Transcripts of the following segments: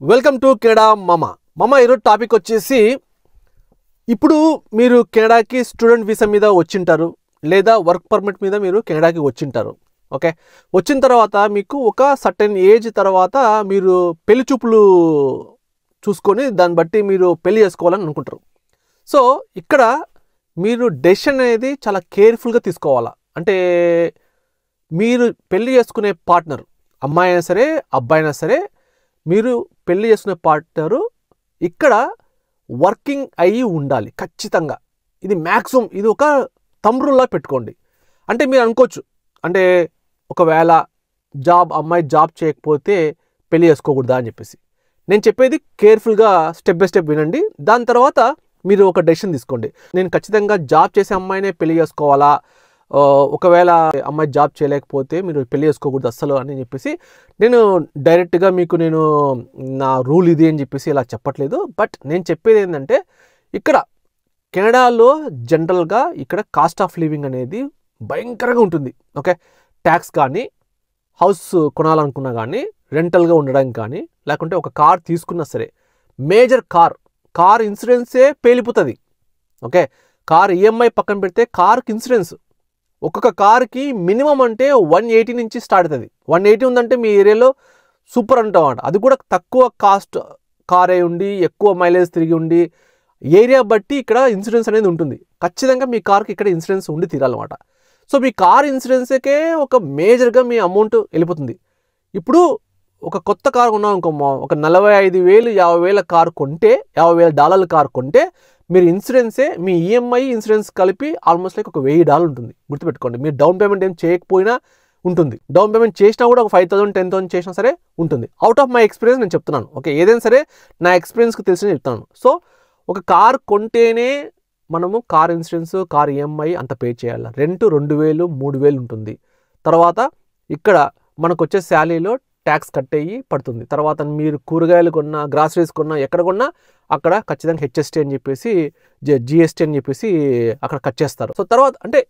Welcome to Canada మామ ఈరోజు topic వచ్చేసి ఇప్పుడు మీరు కెనడాకి స్టూడెంట్ వీసా మీద వచ్చింటారు లేదా వర్క్ పర్మిట్ మీద మీరు కెనడాకి వచ్చింటారు. ఓకే, వచ్చిన తర్వాత మీకు ఒక సర్టెన్ ఏజ్ తర్వాత మీరు పెళ్లి చూపులు చూసుకొని దాన్ని బట్టి మీరు పెళ్లి చేసుకోవాలని అనుకుంటారు. సో ఇక్కడ మీరు డెసిషన్ అనేది చాలా కేర్ఫుల్గా తీసుకోవాలా. అంటే మీరు పెళ్లి చేసుకునే పార్ట్నర్ అమ్మాయి అయినా సరే అబ్బాయి అయినా సరే మీరు పెళ్లి చేసుకునే పార్ట్నరు ఇక్కడ వర్కింగ్ అయ్యి ఉండాలి ఖచ్చితంగా. ఇది మ్యాక్సిమం, ఇది ఒక తమ్రుల్లా పెట్టుకోండి. అంటే మీరు అనుకోవచ్చు, అంటే ఒకవేళ అమ్మాయి జాబ్ చేయకపోతే పెళ్లి చేసుకోకూడదా అని చెప్పేసి. నేను చెప్పేది కేర్ఫుల్గా స్టెప్ బై స్టెప్ వినండి. దాని తర్వాత మీరు ఒక డెసిషన్ తీసుకోండి. నేను ఖచ్చితంగా జాబ్ చేసే అమ్మాయినే పెళ్లి చేసుకోవాలా, ఒకవేళ అమ్మాయి జాబ్ చేయలేకపోతే మీరు పెళ్లి చేసుకోకూడదు అస్సలు అని చెప్పేసి నేను డైరెక్ట్గా మీకు నా రూల్ ఇది అని చెప్పేసి ఇలా చెప్పట్లేదు. బట్ నేను చెప్పేది ఏంటంటే ఇక్కడ కెనడాలో జనరల్గా ఇక్కడ కాస్ట్ ఆఫ్ లివింగ్ అనేది భయంకరంగా ఉంటుంది. ఓకే, ట్యాక్స్ కానీ, హౌస్ కొనాలనుకున్నా కానీ, రెంటల్గా ఉండడానికి కానీ, లేకుంటే ఒక కార్ తీసుకున్నా సరే, మేజర్ కార్ ఇన్సూరెన్సే పేలిపోతుంది. ఓకే, కార్ ఈఎంఐ పక్కన పెడితే కార్కి ఇన్సూరెన్స్ ఒక్కొక్క కార్కి మినిమం అంటే 180 నుంచి స్టార్ట్ అవుతుంది. 180 ఉందంటే మీ ఏరియాలో సూపర్ అంటామాట. అది కూడా తక్కువ కాస్ట్ కార్ అయి ఉండి ఎక్కువ మైలేజ్ తిరిగి ఉండి ఏరియా బట్టి ఇక్కడ ఇన్సూరెన్స్ అనేది ఉంటుంది. ఖచ్చితంగా మీ కార్కి ఇక్కడ ఇన్సూరెన్స్ ఉండి తీరాలన్నమాట. సో మీ కార్ ఇన్సూరెన్స్కే ఒక మేజర్గా మీ అమౌంట్ వెళ్ళిపోతుంది. ఇప్పుడు ఒక కొత్త కార్ కొన్నాం అనుకోమో, ఒక 45,000 50,000 కార్ కొంటే, $50,000 కార్ కొంటే మీరు ఇన్సూరెన్సే మీ ఈఎంఐ ఇన్సూరెన్స్ కలిపి ఆల్మోస్ట్ లైక్ ఒక $1,000 ఉంటుంది. గుర్తుపెట్టుకోండి, మీరు డౌన్ పేమెంట్ ఏం చేయకపోయినా ఉంటుంది. డౌన్ పేమెంట్ చేసినా కూడా ఒక 5,000 10,000 చేసినా సరే ఉంటుంది. అవుట్ ఆఫ్ మై ఎక్స్పీరియన్స్ నేను చెప్తున్నాను. ఓకే, ఏదైనా సరే నా ఎక్స్పీరియన్స్కి తెలిసి చెప్తున్నాను. సో ఒక కార్ కొంటేనే మనము కార్ ఇన్సూరెన్స్, కార్ ఈఎంఐ అంత పే చేయాలి. రెంట్ 2,000 3,000 ఉంటుంది. తర్వాత ఇక్కడ మనకు వచ్చే శాలరీలో ట్యాక్స్ కట్ అయ్యి పడుతుంది. తర్వాత మీరు కూరగాయలు కొన్నా, గ్రాసరీస్ కొన్నా, ఎక్కడ కొన్నా అక్కడ ఖచ్చితంగా హెచ్ఎస్టీ అని చెప్పేసి, జిఎస్టీ అని చెప్పేసి అక్కడ కట్ చేస్తారు. సో తర్వాత అంటే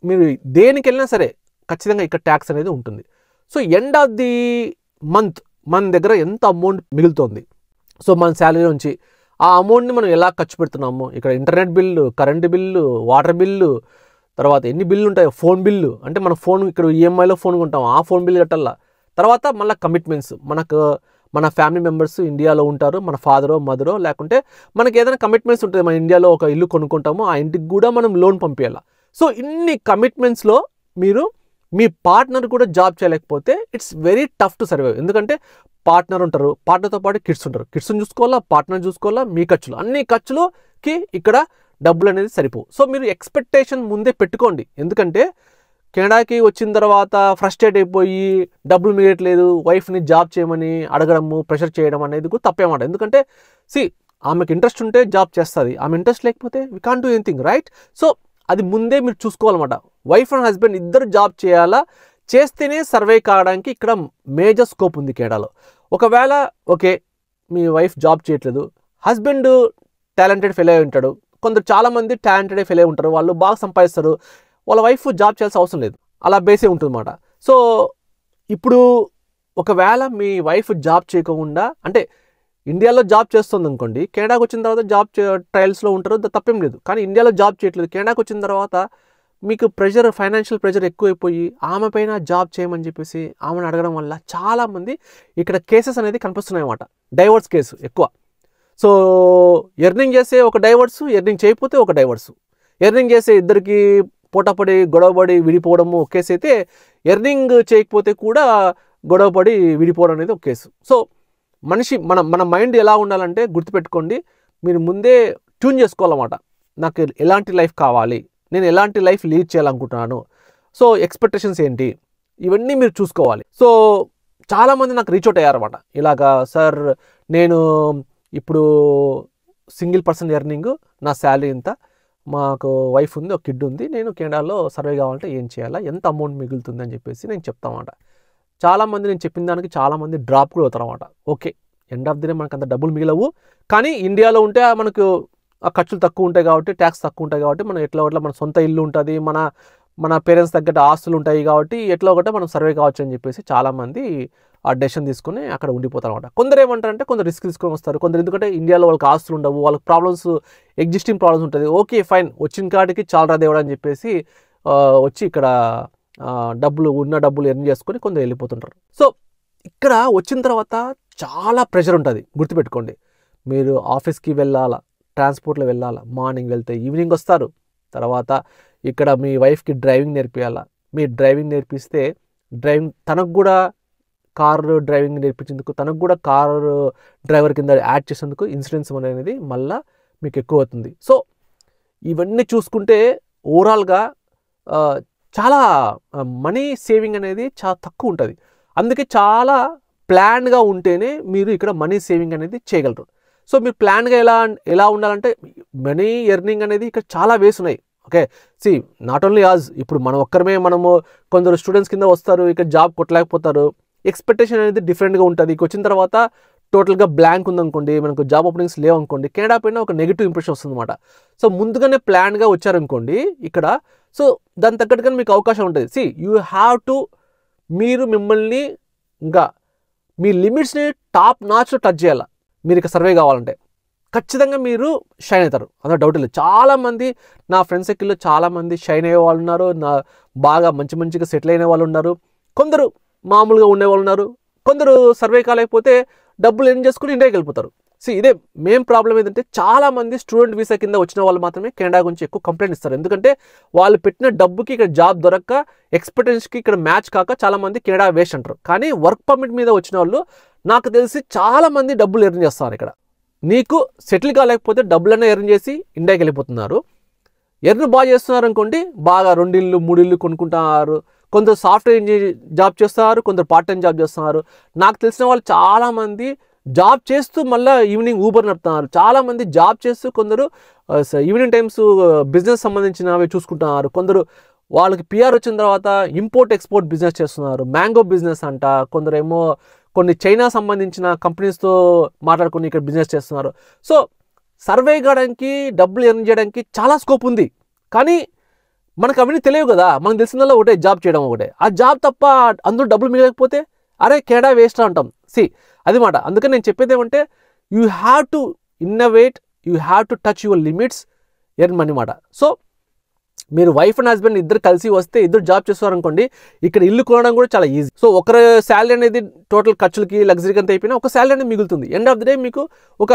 మీరు దేనికి వెళ్ళినా సరే ఖచ్చితంగా ఇక్కడ ట్యాక్స్ అనేది ఉంటుంది. So end of the month మన దగ్గర ఎంత అమౌంట్ మిగులుతుంది, సో మన శాలరీ నుంచి ఆ అమౌంట్ని మనం ఎలా ఖర్చు పెడుతున్నాము, ఇక్కడ internet bill, current bill, water bill, తర్వాత ఎన్ని బిల్లు ఉంటాయో, ఫోన్ బిల్లు, అంటే మన ఫోన్ ఇక్కడ ఈఎంఐలో ఫోన్ కొంటాం, ఆ ఫోన్ బిల్లు కట్టాలా. తర్వాత మళ్ళీ కమిట్మెంట్స్, మన ఫ్యామిలీ మెంబర్స్ ఇండియాలో ఉంటారు, మన ఫాదరో మదరో, లేకుంటే మనకి ఏదైనా కమిట్మెంట్స్ ఉంటుంది. మన ఇండియాలో ఒక ఇల్లు కొనుక్కుంటాము, ఆ ఇంటికి కూడా మనం లోన్ పంపించాలి. సో ఇన్ని కమిట్మెంట్స్లో మీరు మీ పార్ట్నర్ కూడా జాబ్ చేయలేకపోతే it's very tough to survive. ఎందుకంటే పార్ట్నర్ ఉంటారు, పార్ట్నర్తో పాటు కిడ్స్ ఉంటారు, కిడ్స్ని చూసుకోవాలా, పార్ట్నర్ చూసుకోవాలా, మీ ఖర్చులు, అన్ని ఖర్చులకి ఇక్కడ డబ్బులు అనేది సరిపోవు. సో మీరు ఎక్స్పెక్టేషన్ ముందే పెట్టుకోండి. ఎందుకంటే కెనడాకి వచ్చిన తర్వాత ఫ్రస్ట్రేట్ అయిపోయి డబ్బులు మిగలట్లేదు, వైఫ్ని జాబ్ చేయమని అడగడము, ప్రెషర్ చేయడం అనేది కూడా తప్పేమాట. ఎందుకంటే ఆమెకు ఇంట్రెస్ట్ ఉంటే జాబ్ చేస్తుంది, ఆమె ఇంట్రెస్ట్ లేకపోతే we can't do anything, right? So అది ముందే మీరు చూసుకోవాలన్నమాట. వైఫ్ అండ్ హస్బెండ్ ఇద్దరు జాబ్ చేయాలా, చేస్తేనే సర్వే కావడానికి ఇక్కడ మేజర్ స్కోప్ ఉంది కెనడాలో. ఒకవేళ ఓకే మీ వైఫ్ జాబ్ చేయట్లేదు, హస్బెండ్ టాలెంటెడ్ ఫెయిల్ అయి ఉంటాడు, చాలామంది టాలెంటెడ్ ఫెయిల్ అయి ఉంటారు, వాళ్ళు బాగా సంపాదిస్తారు, వాళ్ళ వైఫ్ జాబ్ చేయాల్సిన అవసరం లేదు, అలా బేసే ఉంటుందన్నమాట. సో ఇప్పుడు ఒకవేళ మీ వైఫ్ జాబ్ చేయకుండా, అంటే ఇండియాలో జాబ్ చేస్తుంది అనుకోండి, కెనడాకి వచ్చిన తర్వాత జాబ్ ట్రయల్స్లో ఉంటారు, తప్పేం లేదు. కానీ ఇండియాలో జాబ్ చేయట్లేదు, కెనడాకి వచ్చిన తర్వాత మీకు ప్రెషర్, ఫైనాన్షియల్ ప్రెషర్ ఎక్కువైపోయి ఆమె పైన జాబ్ చేయమని చెప్పేసి ఆమెను అడగడం వల్ల చాలామంది ఇక్కడ కేసెస్ అనేది కనిపిస్తున్నాయి అన్నమాట. డైవర్స్ కేసు ఎక్కువ. సో ఎర్నింగ్ చేసే ఒక డైవర్సు, ఎర్నింగ్ చేయకపోతే ఒక డైవర్సు. ఎర్నింగ్ చేసే ఇద్దరికి పోటాపడి గొడవపడి విడిపోవడము ఒక కేసు అయితే, ఎర్నింగ్ చేయకపోతే కూడా గొడవపడి విడిపోవడం అనేది ఒక కేసు. సో మన మైండ్ ఎలా ఉండాలంటే గుర్తుపెట్టుకోండి, మీరు ముందే ట్యూన్ చేసుకోవాలన్నమాట. నాకు ఎలాంటి లైఫ్ కావాలి, నేను ఎలాంటి లైఫ్ లీడ్ చేయాలనుకుంటున్నాను, సో ఎక్స్పెక్టేషన్స్ ఏంటి, ఇవన్నీ మీరు చూసుకోవాలి. సో చాలామంది నాకు రీచ్ అవుట్ అయ్యారన్నమాట. ఇలాగా సార్ నేను ఇప్పుడు సింగిల్ పర్సన్ ఎర్నింగ్, నా శాలరీ ఇంత, మాకు వైఫ్ ఉంది, ఒక కిడ్ ఉంది, నేను కెనడాలో సర్వే కావాలంటే ఏం చేయాలా, ఎంత అమౌంట్ మిగులుతుంది అని చెప్పేసి నేను చెప్తామాట. చాలామంది నేను చెప్పిన దానికి చాలామంది డ్రాప్ కూడా అవుతారన్నమాట. Okay, end of the day మనకు అంత డబ్బులు మిగిలవు, కానీ ఇండియాలో ఉంటే మనకు ఆ ఖర్చులు తక్కువ ఉంటాయి కాబట్టి, ట్యాక్స్ తక్కువ ఉంటాయి కాబట్టి, మనం ఎట్లా మన సొంత ఇల్లు ఉంటుంది, మన పేరెంట్స్ తగ్గట్టు ఆస్తులు ఉంటాయి కాబట్టి ఎట్లా ఒకటే మనం సర్వే కావచ్చు అని చెప్పేసి చాలామంది ఆ డెసిషన్ తీసుకుని అక్కడ ఉండిపోతారు అనమాట. కొందరు ఏమంటారంటే కొందరు రిస్క్ తీసుకొని వస్తారు, కొందరు ఎందుకంటే ఇండియాలో వాళ్ళకి ఆస్తులు ఉండవు, వాళ్ళకి ప్రాబ్లమ్స్ ఎగ్జిస్టింగ్ ప్రాబ్లమ్స్ ఉంటుంది. ఓకే ఫైన్, వచ్చిన కాడికి చాలా దేవుడు అని చెప్పేసి వచ్చి ఇక్కడ డబ్బులు ఎర్న్ చేసుకొని కొందరు వెళ్ళిపోతుంటారు. సో ఇక్కడ వచ్చిన తర్వాత చాలా ప్రెషర్ ఉంటుంది, గుర్తుపెట్టుకోండి. మీరు ఆఫీస్కి వెళ్ళాలా, ట్రాన్స్పోర్ట్లో వెళ్ళాలా, మార్నింగ్ వెళ్తే ఈవినింగ్ వస్తారు. తర్వాత ఇక్కడ మీ వైఫ్కి డ్రైవింగ్ నేర్పియాలా, మీ డ్రైవింగ్ నేర్పిస్తే తనకు కూడా కారు డ్రైవింగ్ నేర్పించేందుకు, తనకు కూడా కారు డ్రైవర్ కింద యాడ్ చేసేందుకు ఇన్సూరెన్స్ అనేది మళ్ళీ మీకు ఎక్కువ అవుతుంది. సో ఇవన్నీ చూసుకుంటే ఓవరాల్గా చాలా మనీ సేవింగ్ అనేది చాలా తక్కువ ఉంటుంది. అందుకే చాలా ప్లాన్గా ఉంటేనే మీరు ఇక్కడ మనీ సేవింగ్ అనేది చేయగలరు. సో మీరు ప్లాన్గా ఎలా ఉండాలంటే మనీ ఎర్నింగ్ అనేది ఇక్కడ చాలా వేస్ ఉన్నాయి. Okay, see not only as ఇప్పుడు మనము కొందరు స్టూడెంట్స్ కింద వస్తారు, ఇక్కడ జాబ్ కొట్టలేకపోతారు, ఎక్స్పెక్టేషన్ అనేది డిఫరెంట్గా ఉంటుంది. ఇక వచ్చిన తర్వాత టోటల్గా బ్లాంక్ ఉందనుకోండి, మనకు జాబ్ ఓపెనింగ్స్ లేవనుకోండి, కెనడా పైన ఒక నెగిటివ్ ఇంప్రెషన్ వస్తుంది అనమాట. సో ముందుగానే ప్లాన్గా వచ్చారనుకోండి ఇక్కడ, సో దాని తగ్గట్టుగా మీకు అవకాశం ఉంటుంది. సి యూ హ్యావ్ టు, మీరు మిమ్మల్ని ఇంకా మీ లిమిట్స్ని టాప్ నాచ్లో టచ్ చేయాలి. మీరు ఇక సర్వే కావాలంటే ఖచ్చితంగా మీరు షైన్ అవుతారు, అందులో డౌట్ లేదు. చాలామంది నా ఫ్రెండ్స్ సర్కిల్లో చాలామంది షైన్ అయ్యే వాళ్ళు ఉన్నారు, బాగా మంచిగా సెటిల్ అయిన వాళ్ళు ఉన్నారు, కొందరు మామూలుగా ఉండేవాళ్ళు ఉన్నారు, కొందరు సర్వే కాలేకపోతే డబ్బులు ఎర్న్ చేసుకుని ఇండియాకి వెళ్ళిపోతారు. సో ఇదే మెయిన్ ప్రాబ్లం ఏంటంటే చాలామంది స్టూడెంట్ వీసా కింద వచ్చిన వాళ్ళు మాత్రమే కెనడా గురించి ఎక్కువ కంప్లైంట్ ఇస్తారు. ఎందుకంటే వాళ్ళు పెట్టిన డబ్బుకి ఇక్కడ జాబ్ దొరక్క, ఎక్స్పెక్టెన్స్కి ఇక్కడ మ్యాచ్ కాక చాలామంది కెనడా వేస్ట్ అంటారు. కానీ వర్క్ పర్మిట్ మీద వచ్చిన వాళ్ళు నాకు తెలిసి చాలామంది డబ్బులు ఎర్న్ చేస్తారు. ఇక్కడ నీకు సెటిల్ కాలేకపోతే డబ్బులన్నా ఎర్న్ చేసి ఇండియాకి వెళ్ళిపోతున్నారు. ఎర్న్ బాగా చేస్తున్నారు అనుకోండి, బాగా 2 ఇళ్ళు 3 ఇళ్ళు కొనుక్కుంటున్నారు. కొందరు సాఫ్ట్వేర్ ఇంజనీర్ జాబ్ చేస్తున్నారు, కొందరు పార్ట్ టైం జాబ్ చేస్తున్నారు. నాకు తెలిసిన వాళ్ళు చాలామంది జాబ్ చేస్తూ మళ్ళీ ఈవినింగ్ ఊబర్ నడుపుతున్నారు. చాలామంది జాబ్ చేస్తూ కొందరు ఈవినింగ్ టైమ్స్ బిజినెస్ సంబంధించినవి చూసుకుంటున్నారు. కొందరు వాళ్ళకి పిఆర్ వచ్చిన తర్వాత ఇంపోర్ట్ ఎక్స్పోర్ట్ బిజినెస్ చేస్తున్నారు, మ్యాంగో బిజినెస్ అంట. కొందరేమో కొన్ని చైనా సంబంధించిన కంపెనీస్తో మాట్లాడుకుని ఇక్కడ బిజినెస్ చేస్తున్నారు. సో సర్వే కావడానికి, డబ్బులు ఎర్న్ చేయడానికి చాలా స్కోప్ ఉంది. కానీ మనకు అవన్నీ తెలియవు కదా, మనకు తెలిసిందల్లా ఒకటే, జాబ్ చేయడం ఒకటే. ఆ జాబ్ తప్ప అందులో డబ్బులు మిగలకపోతే అరే కెనడా వేస్ట్ అంటాం. అది మాట. అందుకని నేను చెప్పేది ఏమంటే you have to innovate, you have to touch your limits, earn money మాట. సో మీరు వైఫ్ అండ్ హస్బెండ్ ఇద్దరు కలిసి వస్తే, ఇద్దరు జాబ్ చేస్తారనుకోండి, ఇక్కడ ఇల్లు కొనడం కూడా చాలా ఈజీ. సో ఒకరి శాలరీ అనేది టోటల్ ఖర్చులకి లగ్జరీకి అంతా అయిపోయినా ఒక శాలరీ అనేది మిగులుతుంది. ఎండ్ ఆఫ్ ది డే మీకు ఒక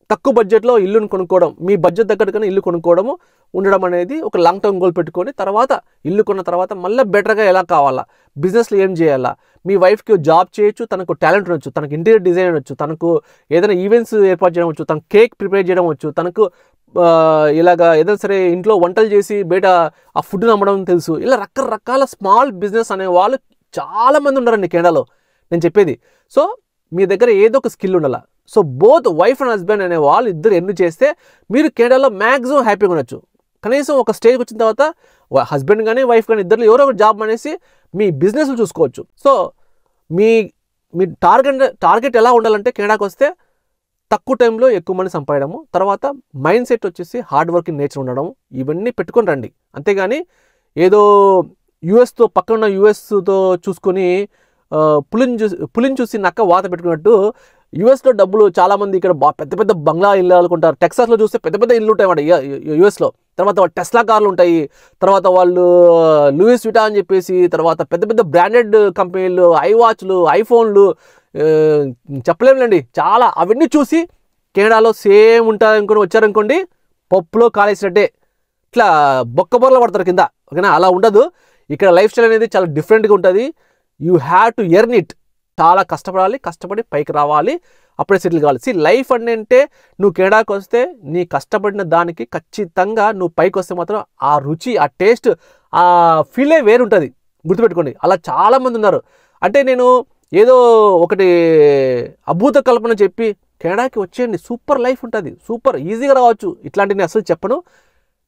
తక్కువ బడ్జెట్లో ఇల్లును కొనుక్కోవడం, మీ బడ్జెట్ దగ్గరగానే ఇల్లు కొనుక్కోవడము ఉండడం అనేది ఒక లాంగ్ టర్మ్ గోల్ పెట్టుకొని, తర్వాత ఇల్లు కొన్న తర్వాత మళ్ళీ బెటర్గా ఎలా కావాలా, బిజినెస్లో ఏం చేయాలా, మీ వైఫ్కి జాబ్ చేయొచ్చు, తనకు టాలెంట్ ఉండొచ్చు, తనకు ఇంటీరియర్ డిజైన్ ఉండొచ్చు, తనకు ఏదైనా ఈవెంట్స్ ఏర్పాటు చేయడం వచ్చు, తనకు కేక్ ప్రిపేర్ చేయడం వచ్చు, తనకు ఇలాగా ఏదైనా సరే ఇంట్లో వంటలు చేసి బయట ఆ ఫుడ్ని అమ్మడం తెలుసు. ఇలా రకరకాల స్మాల్ బిజినెస్ అనే వాళ్ళు చాలామంది ఉన్నారండి కెనడాలో నేను చెప్పేది. సో మీ దగ్గర ఏదో ఒక స్కిల్ ఉండాలి. So both wife and husband అనే వాళ్ళు ఇద్దరు ఎన్ని చేస్తే మీరు కెనడాలో మ్యాక్సిమం హ్యాపీగా ఉండొచ్చు. కనీసం ఒక స్టేజ్కి వచ్చిన తర్వాత హస్బెండ్ కానీ వైఫ్ కానీ ఇద్దరు ఎవరో ఒక జాబ్ అనేసి మీ బిజినెస్లు చూసుకోవచ్చు. సో మీ టార్గెట్ ఎలా ఉండాలంటే కెనడాకి వస్తే తక్కువ టైంలో ఎక్కువ మంది సంపాదడము, తర్వాత మైండ్ సెట్ వచ్చేసి హార్డ్ వర్కింగ్ నేచర్ ఉండడం, ఇవన్నీ పెట్టుకొని రండి. అంతేగాని ఏదో పక్కన యూఎస్తో చూసుకొని పులిని చూసి నక్క వాత పెట్టుకున్నట్టు యూఎస్లో డబ్బులు చాలామంది ఇక్కడ పెద్ద పెద్ద బంగ్లా ఇల్లు అనుకుంటారు. టెక్సాస్లో చూస్తే పెద్ద పెద్ద ఇల్లు ఉంటాయి అన్నమాట యూఎస్లో. తర్వాత టెస్లా కార్లు ఉంటాయి, తర్వాత వాళ్ళు లూయిస్ విటా అని చెప్పేసి, తర్వాత పెద్ద పెద్ద బ్రాండెడ్ కంపెనీలు, ఐవాచ్లు, ఐఫోన్లు, చెప్పలేములేండి చాలా. అవన్నీ చూసి కెనడాలో సేమ్ ఉంటుంది అనుకుని వచ్చారనుకోండి, పప్పులో కాలేసినట్టే ఇట్లా బొక్కబొరలో పడతారు కింద. ఓకేనా, అలా ఉండదు. ఇక్కడ లైఫ్ స్టైల్ అనేది చాలా డిఫరెంట్గా ఉంటుంది. You have to earn it. చాలా కష్టపడాలి, కష్టపడి పైకి రావాలి, అప్పుడే సెటిల్ కావాలి. లైఫ్ అంటే నువ్వు కెనడాకి వస్తే నీ కష్టపడిన దానికి ఖచ్చితంగా నువ్వు పైకి వస్తే మాత్రం ఆ రుచి, ఆ టేస్ట్, ఆ ఫీలే వేరుంటుంది. గుర్తుపెట్టుకోండి. అలా చాలామంది ఉన్నారు. అంటే నేను ఏదో ఒకటి అద్భుత కల్పన చెప్పి కెనడాకి వచ్చేయండి సూపర్ లైఫ్ ఉంటుంది, సూపర్ ఈజీగా రావచ్చు, ఇట్లాంటివి నేను అసలు చెప్పను.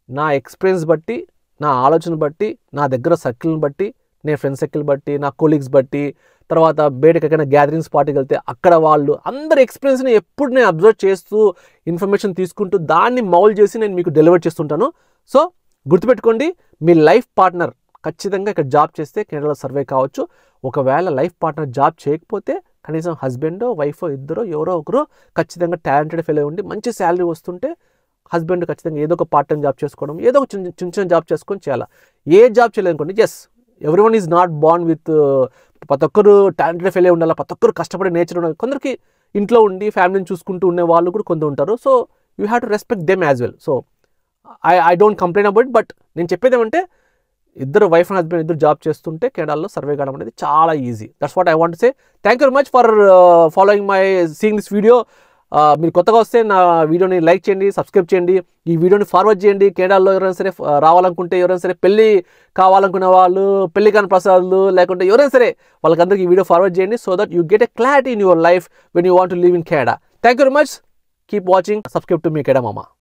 నా ఎక్స్పీరియన్స్ బట్టి, నా ఆలోచన బట్టి, నా దగ్గర సర్కిల్ని బట్టి, నేను ఫ్రెండ్స్ సర్కిల్ బట్టి, నా కొలీగ్స్ బట్టి, తర్వాత బయటకి ఎక్కడైనా గ్యాదరింగ్స్ పార్టీకి వెళ్తే అక్కడ వాళ్ళు అందరి ఎక్స్పీరియన్స్ని ఎప్పుడు నేను అబ్జర్వ్ చేస్తూ ఇన్ఫర్మేషన్ తీసుకుంటూ దాన్ని మౌల్డ్ చేసి నేను మీకు డెలివర్ చేస్తుంటాను. సో గుర్తుపెట్టుకోండి, మీ లైఫ్ పార్ట్నర్ ఖచ్చితంగా ఇక్కడ జాబ్ చేస్తే కెనడాలో సర్వే కావచ్చు. ఒకవేళ లైఫ్ పార్ట్నర్ జాబ్ చేయకపోతే కనీసం హస్బెండో వైఫో ఇద్దరు ఎవరో ఒకరు ఖచ్చితంగా టాలెంటెడ్ ఫెలో ఉండి మంచి శాలరీ వస్తుంటే హస్బెండ్ ఖచ్చితంగా ఏదో ఒక పార్ట్ టైం జాబ్ చేసుకోవడం, ఏదో ఒక చిన్న జాబ్ చేసుకొని చేయాలి. ఏ జాబ్ చేయలేదనుకోండి, yes everyone is not born with ప్రతి ఒక్కరు టాలెంటెడ్ ఫెయిల్ ఉండాలి, ప్రతి ఒక్కరు కష్టపడే నేచర్ ఉండాలి. కొందరికి ఇంట్లో ఉండి ఫ్యామిలీని చూసుకుంటూ ఉండే వాళ్ళు కూడా కొందరు ఉంటారు. So you have to respect them as well. So I don't complain about. But నేను చెప్పేది ఏమంటే ఇద్దరు వైఫ్ అండ్ హస్బెండ్ ఇద్దరు జాబ్ చేస్తుంటే కెనడాలో సర్వే కావడం అనేది చాలా easy. That's what I want say. Thank you very much for following my seeing this video. మీరు కొత్తగా వస్తే నా వీడియోని లైక్ చేయండి, సబ్స్క్రైబ్ చేయండి, ఈ వీడియోని ఫార్వర్డ్ చేయండి. కెనడాలో ఎవరైనా సరే రావాలనుకుంటే, ఎవరైనా సరే పెళ్ళి కావాలనుకునే వాళ్ళు, పెళ్లి కాని ప్రసాదాలు లేకుంటే ఎవరైనా సరే వాళ్ళకందరికీ ఈ వీడియో ఫార్వర్డ్ చేయండి. So that you get a clarity in your life when you want to live in Canada. Thank you very much. Keep watching. Subscribe to me Canada మామ.